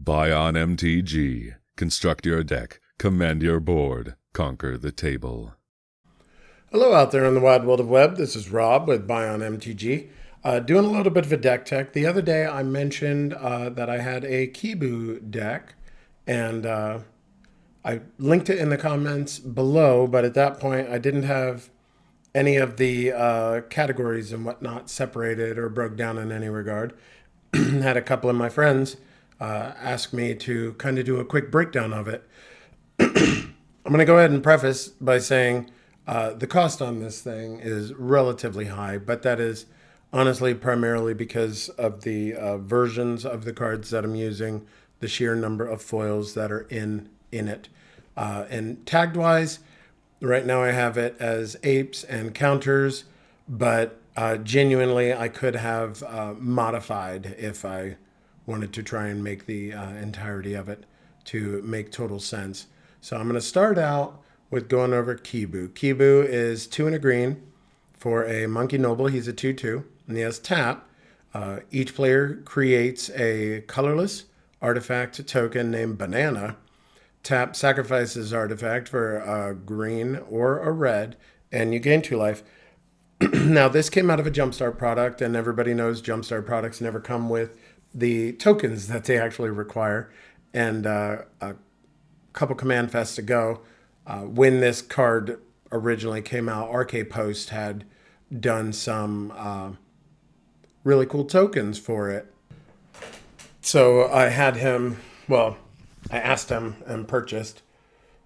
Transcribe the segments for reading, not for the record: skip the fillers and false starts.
Buy on MTG. Construct your deck. Command your board. Conquer the table. Hello out there in the wide world of web. This is Rob with Buy on MTG. Doing a little bit of a deck tech. The other day I mentioned that I had a Kibo deck, and I linked it in the comments below, but at that point I didn't have any of the categories and whatnot separated or broke down in any regard. Had a couple of my friends ask me to kind of do a quick breakdown of it. I'm going to go ahead and preface by saying the cost on this thing is relatively high, but that is honestly primarily because of the versions of the cards that I'm using, the sheer number of foils that are in it. And tagged wise, right now I have it as apes and counters, but genuinely I could have modified if I wanted to try and make the entirety of it to make total sense. So I'm going to start out with going over Kibo. Kibo is 2 and a green for a Monkey Noble. He's a 2/2, and he has tap. Each player creates a colorless artifact token named Banana. Tap sacrifices artifact for a green or a red, and you gain 2 life. Now, this came out of a Jumpstart product, and everybody knows Jumpstart products never come with the tokens that they actually require. And a couple Command Fests ago, when this card originally came out, RK Post had done some really cool tokens for it. So I had him, well, I asked him and purchased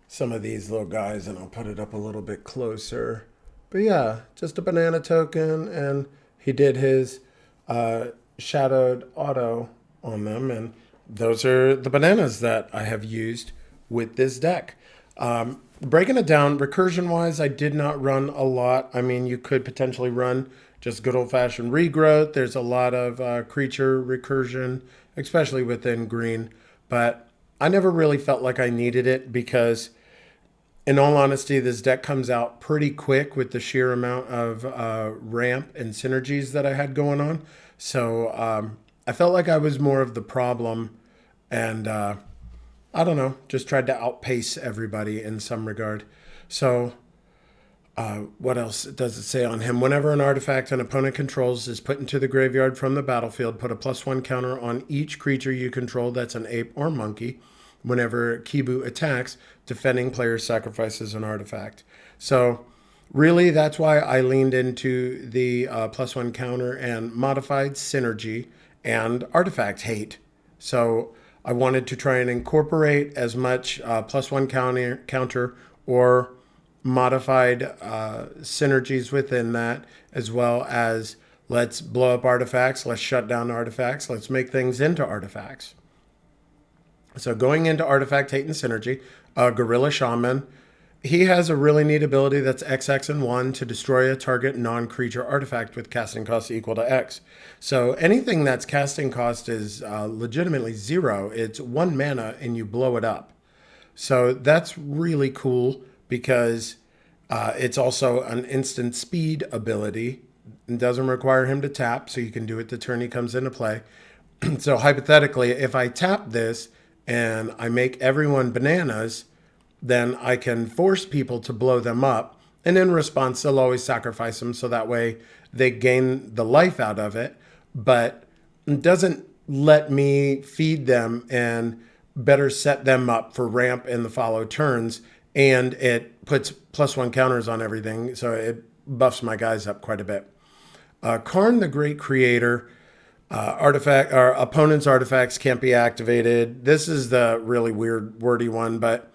some of these little guys, and I'll put it up a little bit closer. But yeah, just a banana token, and he did his shadowed auto on them, and those are the bananas that I have used with this deck. Breaking it down, recursion-wise, I did not run a lot. I mean, you could potentially run just good old-fashioned regrowth. There's a lot of creature recursion, especially within green, but I never really felt like I needed it because, in all honesty, this deck comes out pretty quick with the sheer amount of ramp and synergies that I had going on. So I felt like I was more of the problem, and I don't know, just tried to outpace everybody in some regard. So what else does it say on him? Whenever an artifact an opponent controls is put into the graveyard from the battlefield, put a +1 counter on each creature you control that's an ape or monkey. Whenever Kibo attacks, defending player sacrifices an artifact. So really, that's why I leaned into the +1 counter and modified synergy and artifact hate. So I wanted to try and incorporate as much +1 counter or modified synergies within that, as well as let's blow up artifacts, let's shut down artifacts, let's make things into artifacts. So going into artifact hate and synergy, Gorilla Shaman, he has a really neat ability that's XX and 1 to destroy a target non-creature artifact with casting cost equal to X. So anything that's casting cost is legitimately 0. It's 1 mana and you blow it up. So that's really cool because it's also an instant speed ability. It doesn't require him to tap, so you can do it the turn he comes into play. So hypothetically, if I tap this and I make everyone bananas, then I can force people to blow them up. And in response, they'll always sacrifice them so that way they gain the life out of it. But it doesn't let me feed them and better set them up for ramp in the follow turns. And it puts +1 counters on everything. So it buffs my guys up quite a bit. Karn, the Great Creator, artifact or opponent's artifacts can't be activated. This is the really weird, wordy one, but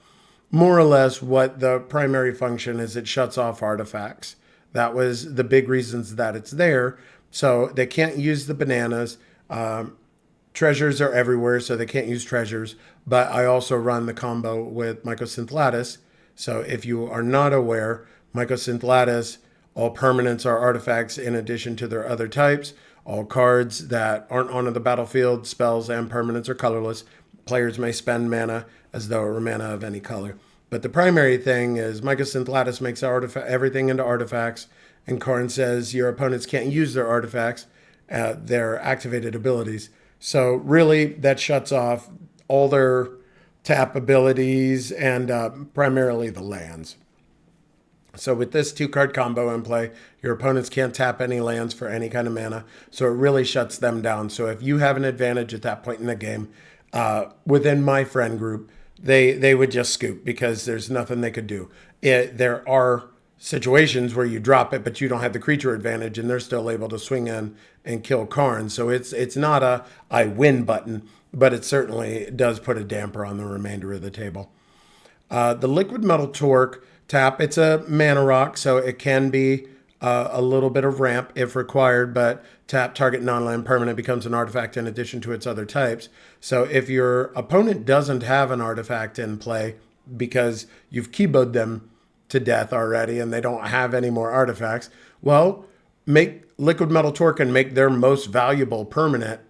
more or less what the primary function is, it shuts off artifacts. That was the big reasons that it's there. So they can't use the bananas. Treasures are everywhere, so they can't use treasures. But I also run the combo with Mycosynth Lattice. So if you are not aware, Mycosynth Lattice, all permanents are artifacts in addition to their other types. All cards that aren't on the battlefield, spells, and permanents are colorless. Players may spend mana as though it were mana of any color. But the primary thing is Mycosynth Lattice makes everything into artifacts, and Karn says your opponents can't use their artifacts, their activated abilities. So really, that shuts off all their tap abilities and primarily the lands. So with this 2-card combo in play, your opponents can't tap any lands for any kind of mana. So it really shuts them down. So if you have an advantage at that point in the game, within my friend group, they would just scoop because there's nothing they could do. There are situations where you drop it, but you don't have the creature advantage, and they're still able to swing in and kill Karn. So it's not a I win button, but it certainly does put a damper on the remainder of the table. The Liquid Metal Torque tap, it's a mana rock, so it can be a little bit of ramp if required, but tap target non-land permanent becomes an artifact in addition to its other types. So if your opponent doesn't have an artifact in play because you've Kiboed them to death already and they don't have any more artifacts, well, make Liquid Metal Torque and make their most valuable permanent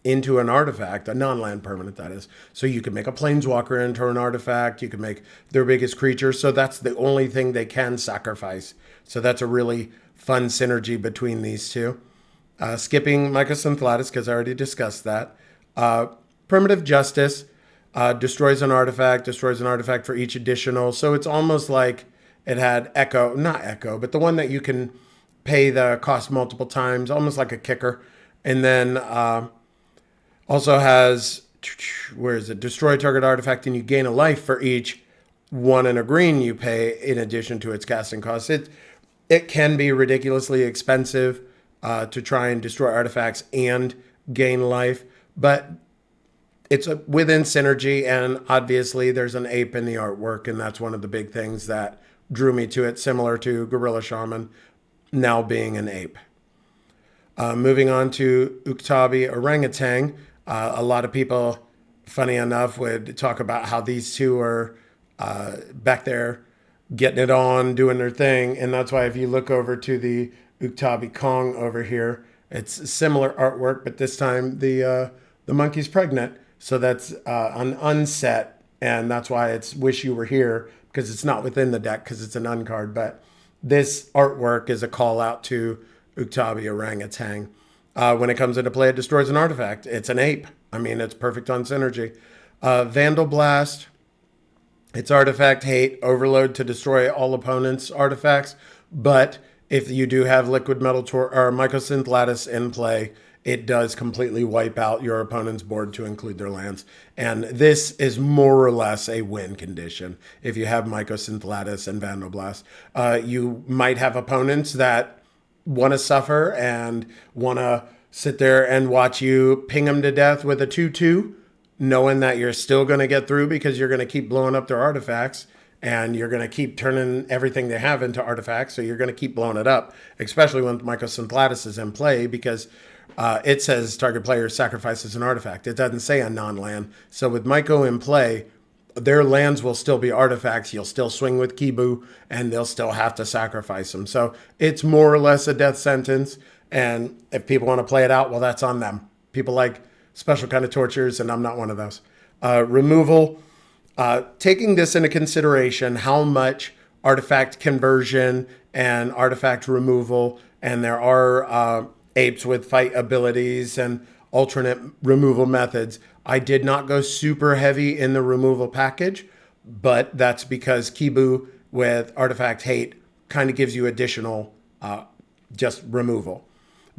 into an artifact, a non-land permanent, that is. So you can make a planeswalker into an artifact, you can make their biggest creature, so that's the only thing they can sacrifice. So that's a really fun synergy between these two. Skipping Mycosynth Lattice, because I already discussed that. Primitive Justice destroys an artifact for each additional, so it's almost like it had not Echo, but the one that you can pay the cost multiple times, almost like a kicker. And then also has, where is it? Destroy target artifact and you gain a life for each one and a green you pay in addition to its casting cost. It can be ridiculously expensive to try and destroy artifacts and gain life, but it's within synergy, and obviously there's an ape in the artwork, and that's one of the big things that drew me to it, similar to Gorilla Shaman now being an ape. Moving on to Uktabi Orangutan. A lot of people, funny enough, would talk about how these two are back there getting it on, doing their thing. And that's why if you look over to the Uktabi Kong over here, it's similar artwork, but this time the monkey's pregnant. So that's an unset, and that's why it's Wish You Were Here, because it's not within the deck because it's an uncard. But this artwork is a call out to Uktabi Orangutan. When it comes into play, it destroys an artifact. It's an ape. I mean, it's perfect on synergy. Vandal Blast. It's artifact hate, overload to destroy all opponents' artifacts. But if you do have Liquid Metal or Mycosynth Lattice in play, it does completely wipe out your opponent's board to include their lands. And this is more or less a win condition if you have Mycosynth Lattice and Vandal Blast. You might have opponents that want to suffer and want to sit there and watch you ping them to death with a 2/2, knowing that you're still going to get through because you're going to keep blowing up their artifacts and you're going to keep turning everything they have into artifacts. So you're going to keep blowing it up, especially when Mycosynth Lattice is in play, because it says target player sacrifices an artifact. It doesn't say a non-land. So with Myco in play, their lands will still be artifacts. You'll still swing with Kibo, and they'll still have to sacrifice them. So it's more or less a death sentence. And if people want to play it out, well, that's on them. People like special kind of tortures, and I'm not one of those. Removal, taking this into consideration, how much artifact conversion and artifact removal, and there are apes with fight abilities and alternate removal methods. I did not go super heavy in the removal package, but that's because Kibo with artifact hate kind of gives you additional just removal.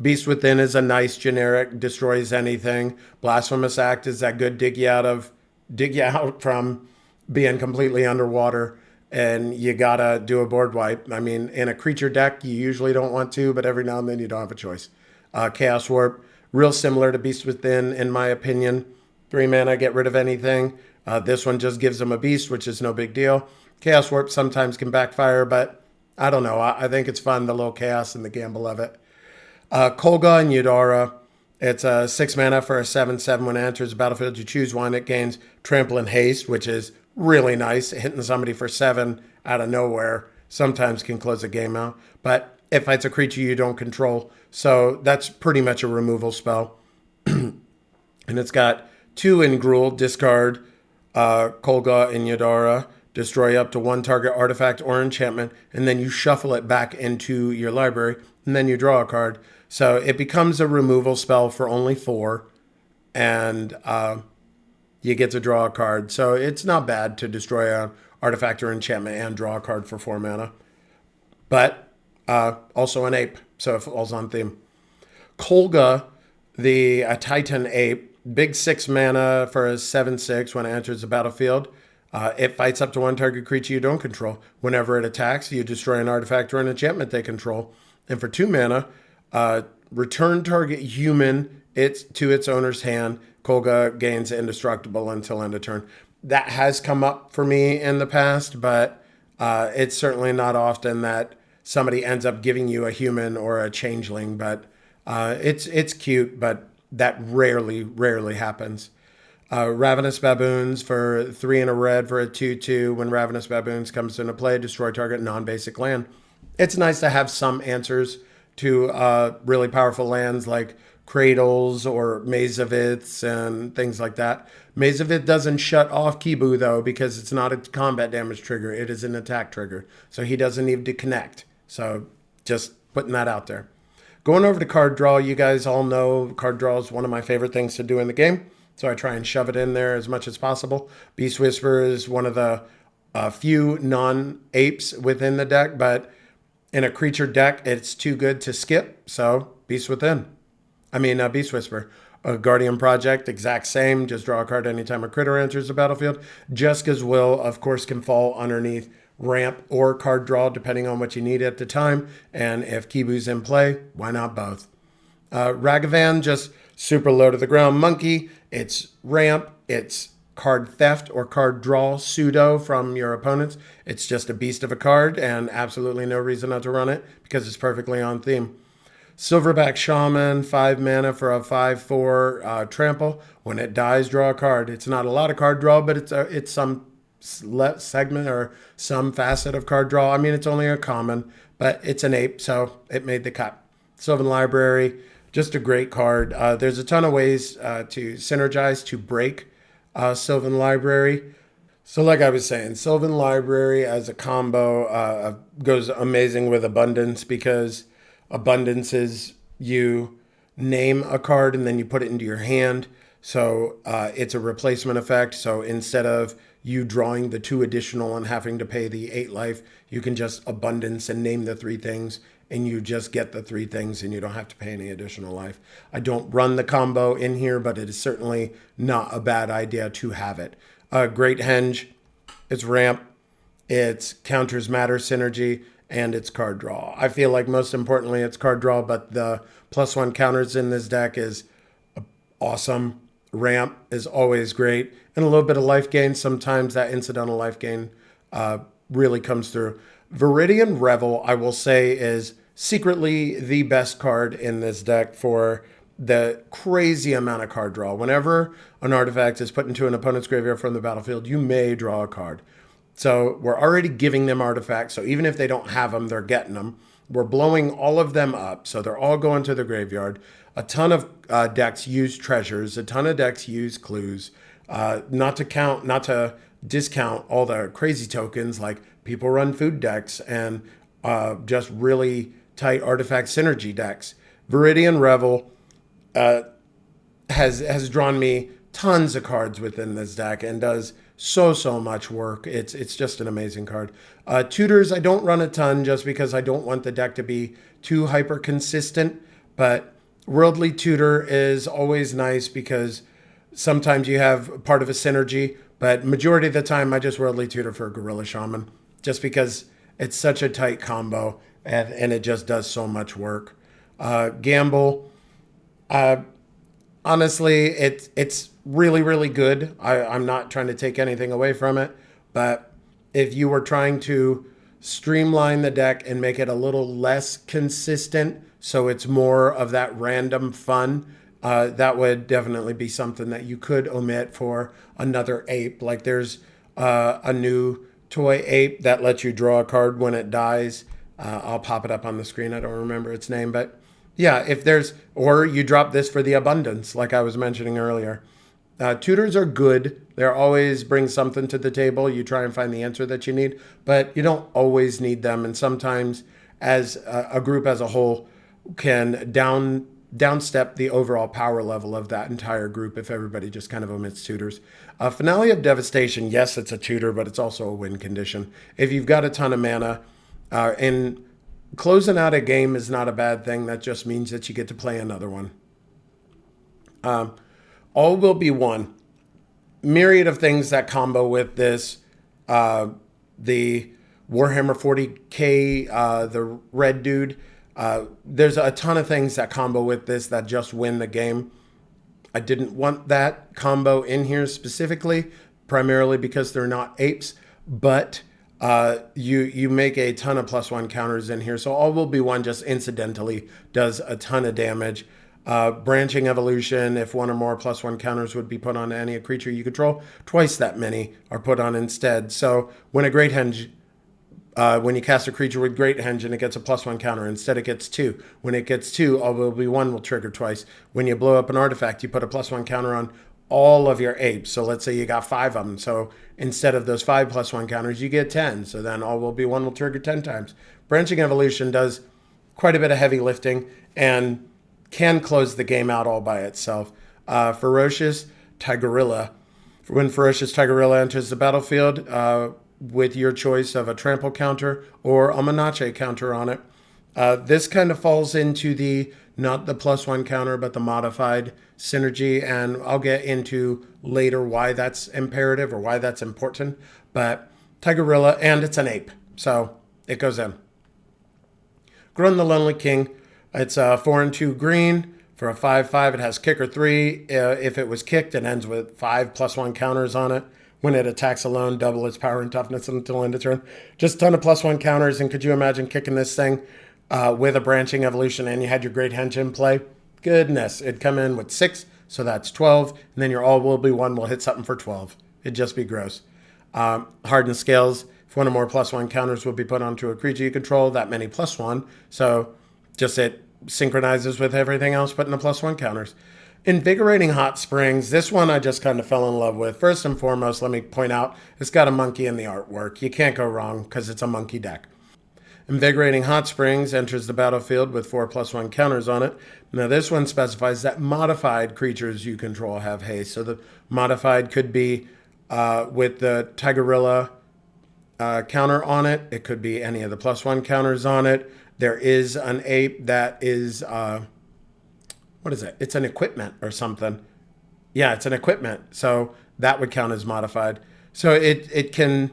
Beast Within is a nice generic, destroys anything. Blasphemous Act is that good dig you out from being completely underwater, and you gotta do a board wipe. I mean, in a creature deck, you usually don't want to, but every now and then you don't have a choice. Chaos Warp, real similar to Beast Within, in my opinion. 3 mana, get rid of anything. This one just gives them a beast, which is no big deal. Chaos Warp sometimes can backfire, but I don't know. I think it's fun, the little chaos and the gamble of it. Kolga and Eudora. It's a 6 mana for a 7/7. When it enters the battlefield, you choose one. It gains Trample and Haste, which is really nice. Hitting somebody for 7 out of nowhere sometimes can close a game out. But it fights a creature you don't control. So that's pretty much a removal spell. And it's got 2 in Gruul, discard Kolga and Eudora, destroy up to 1 target artifact or enchantment, and then you shuffle it back into your library, and then you draw a card. So it becomes a removal spell for only 4, and you get to draw a card. So it's not bad to destroy an artifact or enchantment and draw a card for 4 mana. But also an ape, so it falls on theme. Kolga, the Titan ape, big 6 mana for a 7/6 when it enters the battlefield. It fights up to 1 target creature you don't control. Whenever it attacks, you destroy an artifact or an enchantment they control. And for 2 mana, return target human to its owner's hand. Kolga gains indestructible until end of turn. That has come up for me in the past, but it's certainly not often that somebody ends up giving you a human or a changeling. But it's cute, but that rarely happens. Ravenous Baboons for 3 and a red for a 2/2. When Ravenous Baboons comes into play, destroy target non-basic land. It's nice to have some answers to really powerful lands like Cradles or Maze of Iths and things like that. Maze of Ith doesn't shut off Kibo, though, because it's not a combat damage trigger. It is an attack trigger. So he doesn't need to connect. So just putting that out there. Going over to card draw, you guys all know card draw is one of my favorite things to do in the game. So I try and shove it in there as much as possible. Beast Whisperer is one of the few non-apes within the deck, but in a creature deck, it's too good to skip. So Beast Whisperer. Guardian Project, exact same. Just draw a card anytime a critter enters the battlefield. Jessica's Will, of course, can fall underneath ramp or card draw, depending on what you need at the time. And if Kibu's in play, why not both? Ragavan, just super low to the ground monkey. It's ramp, it's card theft or card draw pseudo from your opponents. It's just a beast of a card and absolutely no reason not to run it because it's perfectly on theme. Silverback Shaman, 5 mana for a 5/4 trample. When it dies, draw a card. It's not a lot of card draw, but it's some segment or some facet of card draw. I mean, it's only a common, but it's an ape, so it made the cut. Sylvan Library, just a great card. There's a ton of ways to synergize, to break Sylvan Library. So like I was saying, Sylvan Library as a combo goes amazing with Abundance, because Abundance is you name a card and then you put it into your hand. So it's a replacement effect. So instead of you drawing the 2 additional and having to pay the 8 life, you can just Abundance and name the 3 things, and you just get the 3 things and you don't have to pay any additional life. I don't run the combo in here, but it is certainly not a bad idea to have it. Great Henge, it's ramp, it's counters matter synergy, and it's card draw. I feel like most importantly it's card draw, but the +1 counters in this deck is awesome. Ramp is always great, and a little bit of life gain. Sometimes that incidental life gain really comes through. Viridian Revel, I will say, is secretly the best card in this deck for the crazy amount of card draw. Whenever an artifact is put into an opponent's graveyard from the battlefield, you may draw a card. So we're already giving them artifacts. So even if they don't have them, they're getting them. We're blowing all of them up. So they're all going to the graveyard. A ton of decks use treasures. A ton of decks use clues. Not to discount all the crazy tokens, like people run food decks and just really tight artifact synergy decks. Viridian Revel has drawn me tons of cards within this deck and does so much work. It's just an amazing card. Tutors, I don't run a ton just because I don't want the deck to be too hyper consistent, but Worldly Tutor is always nice because sometimes you have part of a synergy, but majority of the time I just Worldly Tutor for Gorilla Shaman just because it's such a tight combo and it just does so much work. Gamble, honestly, it's really good. I'm not trying to take anything away from it, but if you were trying to streamline the deck and make it a little less consistent, so it's more of that random fun, that would definitely be something that you could omit for another ape. Like there's a new toy ape that lets you draw a card when it dies. I'll pop it up on the screen. I don't remember its name, but yeah, or you drop this for the Abundance, like I was mentioning earlier. Tutors are good. They always bring something to the table. You try and find the answer that you need, but you don't always need them. And sometimes as a group as a whole can down downstep the overall power level of that entire group if everybody just kind of omits tutors. Finale of Devastation, yes, it's a tutor, but it's also a win condition. If you've got a ton of mana, and closing out a game is not a bad thing. That just means that you get to play another one. All will be one. Myriad of things that combo with this. The Warhammer 40k, the red dude. There's a ton of things that combo with this that just win the game. I didn't want that combo in here specifically, primarily because they're not apes, but you make a ton of +1 counters in here. So all will be one just incidentally does a ton of damage. Branching Evolution, if one or more +1 counters would be put on any creature you control, twice that many are put on instead. So when a Great Henge, when you cast a creature with Great Henge and it gets a +1 counter, instead it gets 2. When it gets 2, all will be 1 will trigger twice. When you blow up an artifact, you put a +1 counter on all of your apes. So let's say you got 5 of them. So instead of those 5 +1 counters, you get 10. So then all will be 1 will trigger 10 times. Branching Evolution does quite a bit of heavy lifting and can close the game out all by itself. Ferocious Tigerilla. When Ferocious Tigerilla enters the battlefield, with your choice of a trample counter or a Menace counter on it, this kind of falls into the not the +1 counter, but the modified synergy. And I'll get into later why that's imperative or why that's important. But Tigerilla, and it's an ape, so it goes in. Goin the Lonely King. It's a 4 and 2 green for a 5/5. It has kicker 3. If it was kicked, it ends with 5 +1 counters on it. When it attacks alone, double its power and toughness until end of turn. Just a ton of +1 counters. And could you imagine kicking this thing with a Branching Evolution and you had your Great Henge in play? Goodness, it'd come in with 6, so that's 12. And then your all will be 1 will hit something for 12. It'd just be gross. Hardened Scales. If one or more +1 counters would be put onto a creature you control, that many +1. So just it synchronizes with everything else, putting the +1 counters. Invigorating Hot Springs. This one I just kind of fell in love with. First and foremost, let me point out, it's got a monkey in the artwork. You can't go wrong because it's a monkey deck. Invigorating Hot Springs enters the battlefield with 4 +1 counters on it. Now this one specifies that modified creatures you control have haste. So the modified could be with the Tigerilla counter on it. It could be any of the +1 counters on it. There is an ape that is... what is it? It's an equipment or something. Yeah, it's an equipment. So that would count as modified. So it can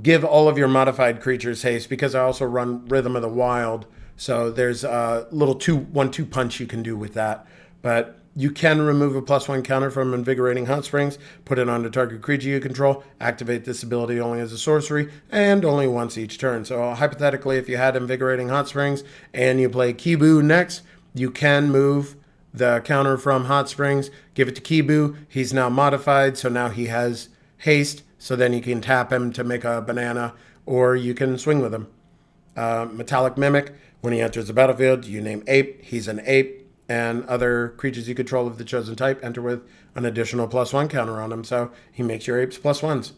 give all of your modified creatures haste because I also run Rhythm of the Wild. So there's a little 1/2 punch you can do with that. But you can remove a +1 counter from Invigorating Hot Springs, put it on the target creature you control, activate this ability only as a sorcery, and only once each turn. So hypothetically, if you had Invigorating Hot Springs and you play Kibo next, you can move the counter from Hot Springs, give it to Kibo. He's now modified, so now he has haste. So then you can tap him to make a banana, or you can swing with him. Metallic Mimic. When he enters the battlefield, you name ape. He's an ape, and other creatures you control of the chosen type enter with an additional +1 counter on him. So he makes your apes +1s.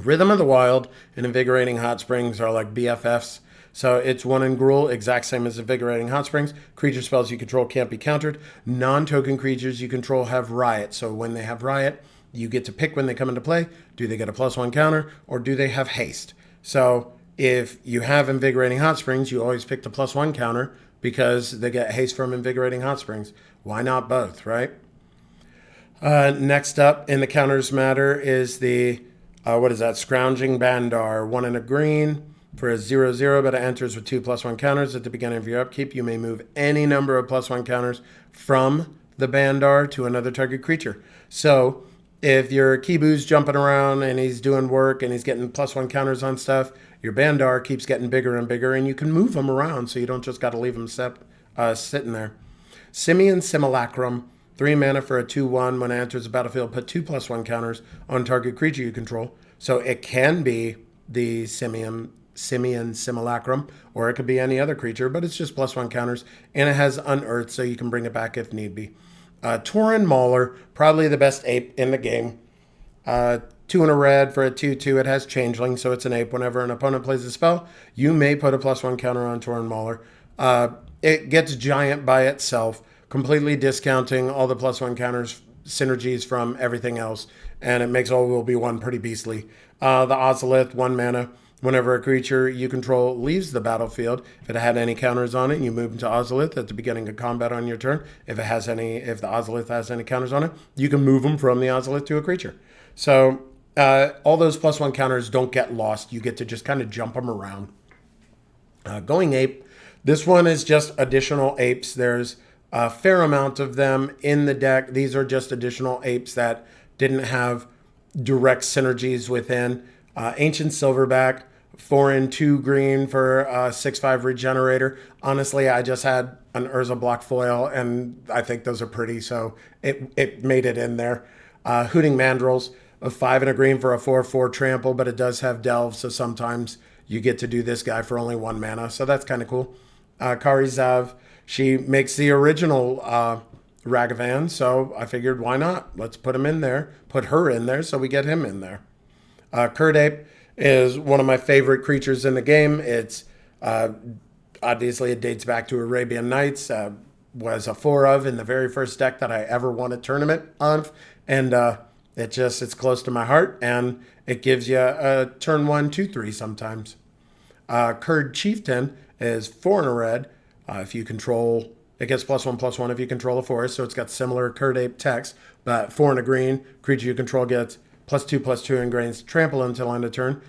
Rhythm of the Wild and Invigorating Hot Springs are like BFFs. So it's 1 in Gruul, exact same as Invigorating Hot Springs. Creature spells you control can't be countered. Non-token creatures you control have Riot. So when they have Riot, you get to pick when they come into play. Do they get a +1 counter or do they have haste? So if you have Invigorating Hot Springs, you always pick the +1 counter because they get haste from Invigorating Hot Springs. Why not both, right? Next up in the counters matter is the, Scrounging Bandar. 1 in a green. For a 0/0, but it enters with 2 +1 counters at the beginning of your upkeep. You may move any number of +1 counters from the Bandar to another target creature. So if your Kibo's jumping around and he's doing work and he's getting +1 counters on stuff, your Bandar keeps getting bigger and bigger, and you can move him around so you don't just got to leave him sitting there. Simian Simulacrum. 3 mana for a 2/1. When it enters the battlefield, put 2 +1 counters on target creature you control. So it can be the Simian Simulacrum, or it could be any other creature, but it's just +1 counters, and it has Unearth, so you can bring it back if need be. Tauren Mauler, probably the best ape in the game. 2 in a red for a 2/2. It has Changeling, so it's an ape. Whenever an opponent plays a spell, you may put a +1 counter on Tauren Mauler. it gets giant by itself, completely discounting all the +1 counters synergies from everything else, and it makes all will be one pretty beastly. The Ozolith, 1 mana. Whenever a creature you control leaves the battlefield, if it had any counters on it, you move into Ozolith at the beginning of combat on your turn. If the Ozolith has any counters on it, you can move them from the Ozolith to a creature. So all those +1 counters don't get lost. You get to just kind of jump them around. Going Ape. This one is just additional apes. There's a fair amount of them in the deck. These are just additional apes that didn't have direct synergies within. Ancient Silverback, 4 2 green for a 6/5 regenerator. Honestly, I just had an Urza block foil, and I think those are pretty, so it made it in there. Hooting Mandrills, a 5 and a green for a 4/4 trample, but it does have delve, so sometimes you get to do this guy for only 1 mana, so that's kind of cool. Karizav, she makes the original Ragavan, so I figured why not? Let's put him in there, put her in there, so we get him in there. Kurdape is one of my favorite creatures in the game. It's obviously it dates back to Arabian Nights. Was a 4 of in the very first deck that I ever won a tournament of, and it's close to my heart, and it gives you a turn 1, 2, 3 sometimes. Kurd Chieftain is 4 in a red. If you control, it gets +1/+1 if you control a forest, so it's got similar Kurdape text, but 4 in a green. Creature you control gets +2/+2 ingrains trample until end of turn.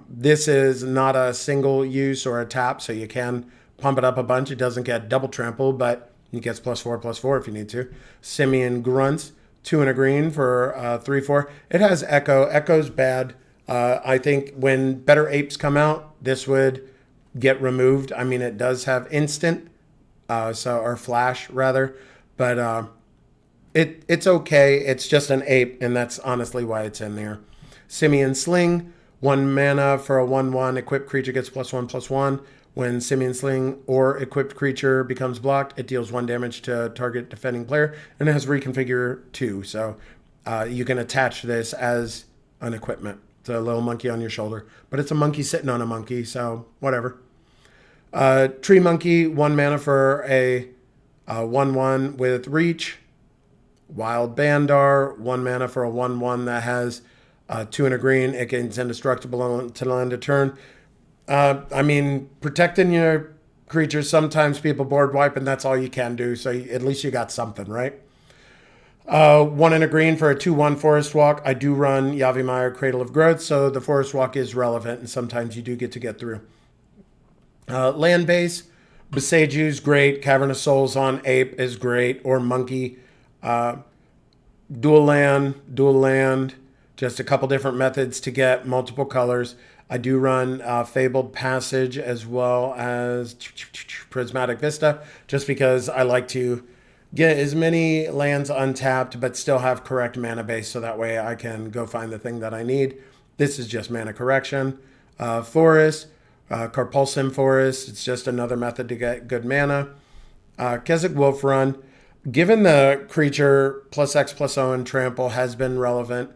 This is not a single use or a tap, so you can pump it up a bunch. It doesn't get double trample, but it gets +4/+4 if you need to. Simian Grunts, 2 and a green for 3/4. It has Echo. Echo's bad. I think when better apes come out, this would get removed. I mean, it does have instant, or flash rather, but it's okay. It's just an ape, and that's honestly why it's in there. Simian Sling, 1 mana for a 1/1. Equipped creature gets +1/+1. When Simian Sling or equipped creature becomes blocked, it deals 1 damage to target defending player, and it has Reconfigure 2. So you can attach this as an equipment. It's a little monkey on your shoulder, but it's a monkey sitting on a monkey, so whatever. Tree Monkey, 1 mana for a 1/1 with reach. Wild Bandar, 1 mana for a 1/1 that has 2 and a green. It gains indestructible until end of turn. I mean, protecting your creatures, sometimes people board wipe, and that's all you can do, so at least you got something, right? 1 and a green for a 2/1 Forest Walk. I do run Yavimaya, Cradle of Growth, so the Forest Walk is relevant, and sometimes you do get through. Land Base, Beseju's great. Cavern of Souls on Ape is great, or Monkey. Dual land, just a couple different methods to get multiple colors. I do run Fabled Passage as well as Prismatic Vista, just because I like to get as many lands untapped but still have correct mana base, so that way I can go find the thing that I need. This is just mana correction. Forest, Carpulsum Forest, it's just another method to get good mana. Keswick Wolf Run, given the creature +X/+O and trample has been relevant.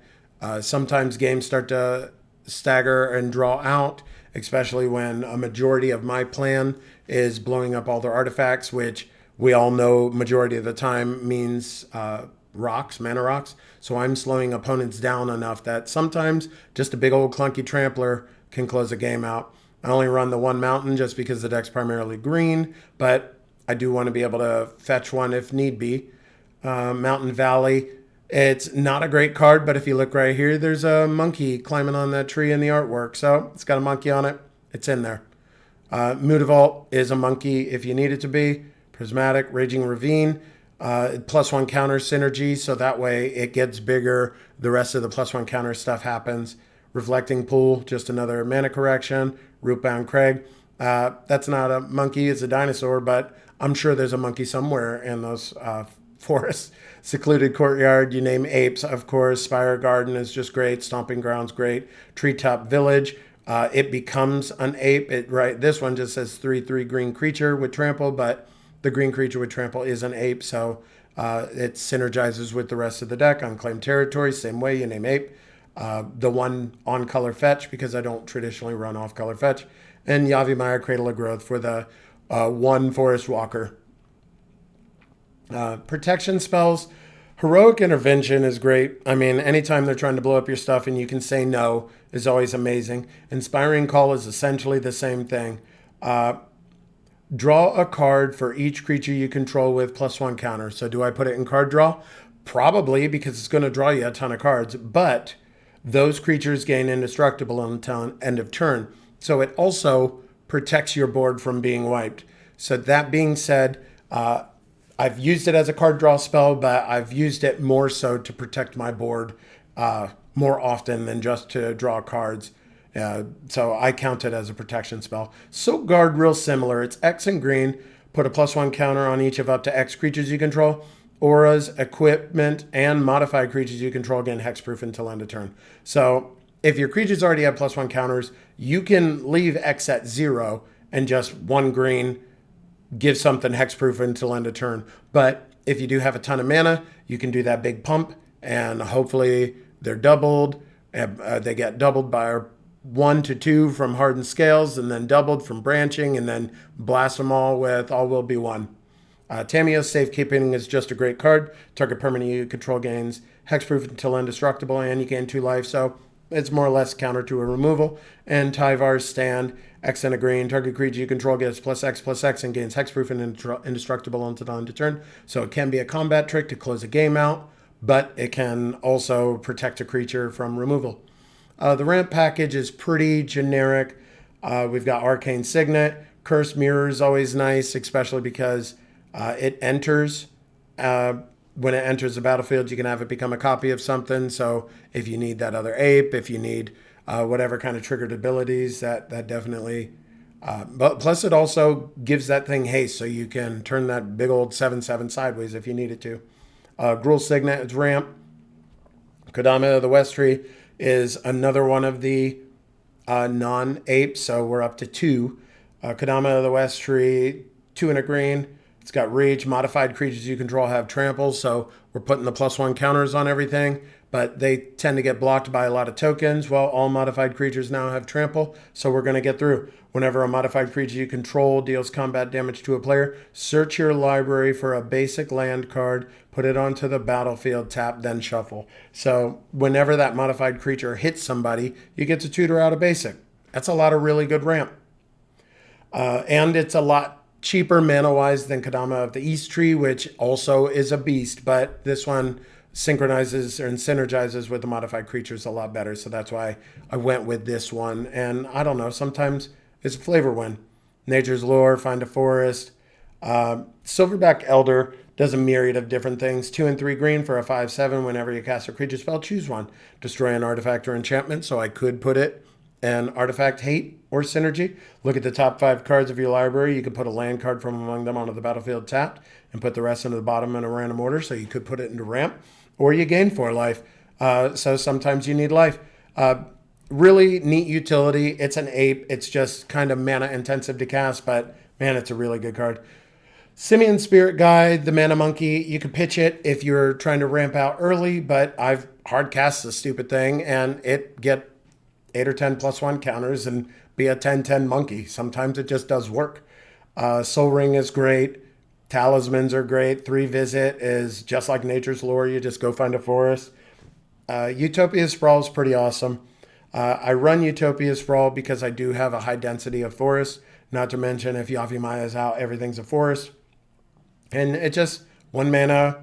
Sometimes games start to stagger and draw out, especially when a majority of my plan is blowing up all their artifacts, which we all know majority of the time means mana rocks. So I'm slowing opponents down enough that sometimes just a big old clunky trampler can close a game out. I only run the 1 mountain just because the deck's primarily green, but I do want to be able to fetch one if need be. Mountain Valley, it's not a great card, but if you look right here, there's a monkey climbing on that tree in the artwork. So it's got a monkey on it. It's in there. Mutavault is a monkey if you need it to be. Prismatic, Raging Ravine, +1 counter synergy, so that way it gets bigger. The rest of the +1 counter stuff happens. Reflecting Pool, just another mana correction. Rootbound Crag, that's not a monkey, it's a dinosaur, but I'm sure there's a monkey somewhere in those forests. Secluded Courtyard, you name apes, of course. Spire Garden is just great. Stomping Grounds, great. Treetop Village, it becomes an ape. This one just says 3/3 green creature with trample, but the green creature with trample is an ape, so it synergizes with the rest of the deck. Unclaimed Territory, same way, you name ape. The one on color fetch, because I don't traditionally run off color fetch. And Yavimaya, Cradle of Growth for the one Forest Walker. Protection spells. Heroic Intervention is great. I mean, anytime they're trying to blow up your stuff and you can say no is always amazing. Inspiring Call is essentially the same thing. Draw a card for each creature you control with +1 counter. So do I put it in card draw? Probably, because it's going to draw you a ton of cards. But those creatures gain indestructible until end of turn. So it also protects your board from being wiped. So that being said, I've used it as a card draw spell, but I've used it more so to protect my board more often than just to draw cards. So I count it as a protection spell. Soak Guard, real similar. It's X and green. Put a +1 counter on each of up to X creatures you control. Auras, equipment, and modified creatures you control gain hexproof until end of turn. So if your creatures already have +1 counters, you can leave X at 0 and just 1 green, give something hexproof until end of turn. But if you do have a ton of mana, you can do that big pump, and hopefully they're doubled. They get doubled by 1 to 2 from hardened scales, and then doubled from branching, and then blast them all with All Will Be One. Tamiyo's Safekeeping is just a great card. Target permanent you control gains hexproof until indestructible, and you gain 2 life. So it's more or less counter to a removal. And Tyvar's Stand, X and a green. Target creature you control gets +X and gains hexproof and indestructible until end of turn. So it can be a combat trick to close a game out, but it can also protect a creature from removal. The ramp package is pretty generic. We've got Arcane Signet. Cursed Mirror is always nice, especially because it enters. When it enters the battlefield, you can have it become a copy of something. So if you need that other ape, if you need whatever kind of triggered abilities, that definitely. But plus, it also gives that thing haste, so you can turn that big old 7/7 sideways if you needed to. Gruul Signet, it's ramp. Kodama of the West Tree is another one of the non-apes, so we're up to 2. Kodama of the West Tree, 2 and a green. It's got reach. Modified creatures you control have trample, so we're putting the +1 counters on everything, but they tend to get blocked by a lot of tokens. Well, all modified creatures now have trample, so we're going to get through. Whenever a modified creature you control deals combat damage to a player, search your library for a basic land card, put it onto the battlefield, tap, then shuffle. So whenever that modified creature hits somebody, you get to tutor out a basic. That's a lot of really good ramp. And it's a lot cheaper mana-wise than Kodama of the East Tree, which also is a beast, but this one synchronizes and synergizes with the modified creatures a lot better, so that's why I went with this one. And I don't know, sometimes it's a flavor win. Nature's Lore, Find a Forest. Silverback Elder does a myriad of different things. 2 and 3 green for a 5/7. Whenever you cast a creature spell, choose one. Destroy an artifact or enchantment, so I could put it in Artifact Hate or Synergy. Look at the top 5 cards of your library. You could put a land card from among them onto the battlefield tapped and put the rest into the bottom in a random order, so you could put it into ramp, or you gain 4 life. So sometimes you need life. Really neat utility. It's an ape. It's just kind of mana intensive to cast, but man, it's a really good card. Simian Spirit Guide, the Mana Monkey. You could pitch it if you're trying to ramp out early, but I've hard cast the stupid thing, and it get 8 or 10 +1 counters and be a 10/10 monkey. Sometimes it just does work. Soul Ring is great. Talismans are great. 3 Visit is just like Nature's Lore. You just go find a forest. Utopia Sprawl is pretty awesome. I run Utopia Sprawl because I do have a high density of forests. Not to mention, if Yavimaya is out, everything's a forest. And it just, 1 mana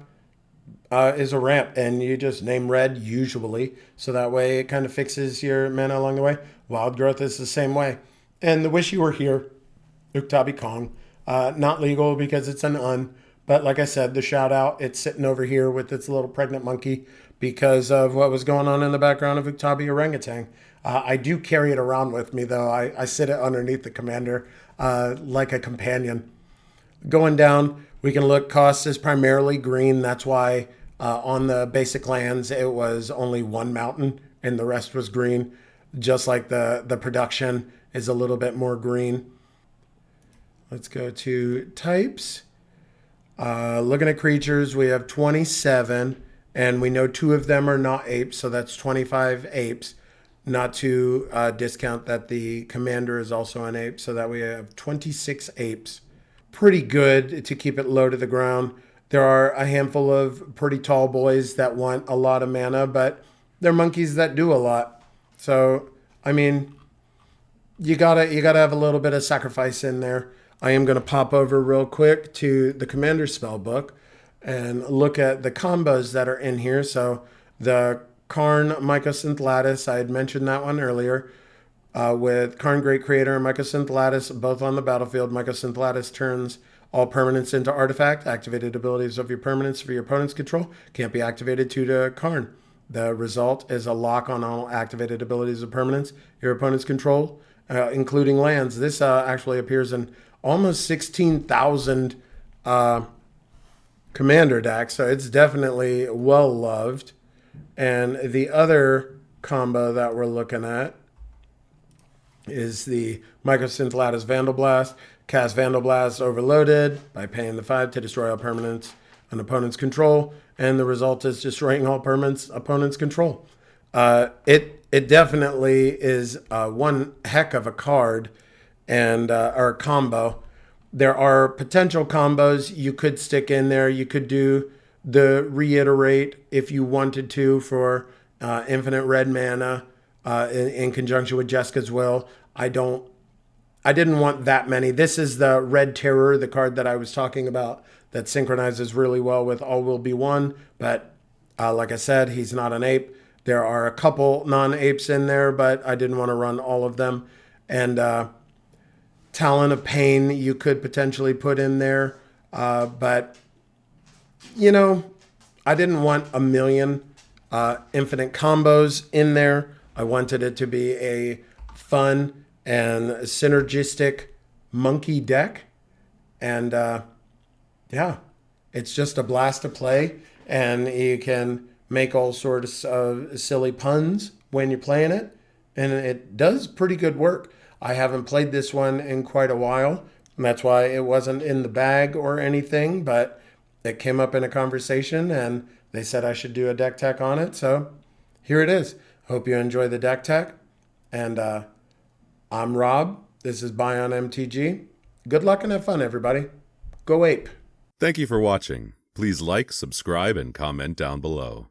is a ramp, and you just name red usually, so that way it kind of fixes your mana along the way. Wild Growth is the same way. And the Wish You Were Here, Uktabi Kong, not legal because it's an but like I said, the shout out, it's sitting over here with its little pregnant monkey because of what was going on in the background of Uktabi Orangutan. I do carry it around with me, though. I sit it underneath the commander like a companion. Going down, we can look, cost is primarily green. That's why on the basic lands, it was only 1 mountain and the rest was green. Just like the production is a little bit more green. Let's go to types. Looking at creatures, we have 27, and we know 2 of them are not apes, so that's 25 apes. Not to discount that the commander is also an ape, so that we have 26 apes. pretty good to keep it low to the ground. There are a handful of pretty tall boys that want a lot of mana, but they're monkeys that do a lot. So, I mean, you gotta have a little bit of sacrifice in there. I am gonna pop over real quick to the Commander spell book and look at the combos that are in here. So the Karn Mycosynth Lattice, I had mentioned that one earlier. With Karn Great Creator and Mycosynth Lattice both on the battlefield. Mycosynth Lattice turns all permanents into artifact. Activated abilities of your permanents for your opponent's control can't be activated to Karn. The result is a lock on all activated abilities of permanents your opponent's control, including lands. This actually appears in almost 16,000 commander decks, so it's definitely well loved. And the other combo that we're looking at is the Mycosynth Lattice Vandal Blast. Cast Vandal Blast overloaded by paying the 5 to destroy all permanents on opponent's control, and the result is destroying all permanents opponent's control. It definitely is one heck of a card and or a combo. There are potential combos you could stick in there. You could do the Reiterate if you wanted to for infinite red mana in conjunction with Jeska's Will. I didn't want that many. This is the Red Terror, the card that I was talking about that synchronizes really well with All Will Be One. But like I said, he's not an ape. There are a couple non-apes in there, but I didn't want to run all of them. And Talon of Pain you could potentially put in there. But, you know, I didn't want a million infinite combos in there. I wanted it to be a fun and synergistic monkey deck. And yeah, it's just a blast to play. And you can make all sorts of silly puns when you're playing it. And it does pretty good work. I haven't played this one in quite a while. And that's why it wasn't in the bag or anything. But it came up in a conversation and they said I should do a deck tech on it. So here it is. Hope you enjoy the deck tech. And I'm Rob. This is Bion MTG. Good luck and have fun, everybody. Go ape. Thank you for watching. Please like, subscribe, and comment down below.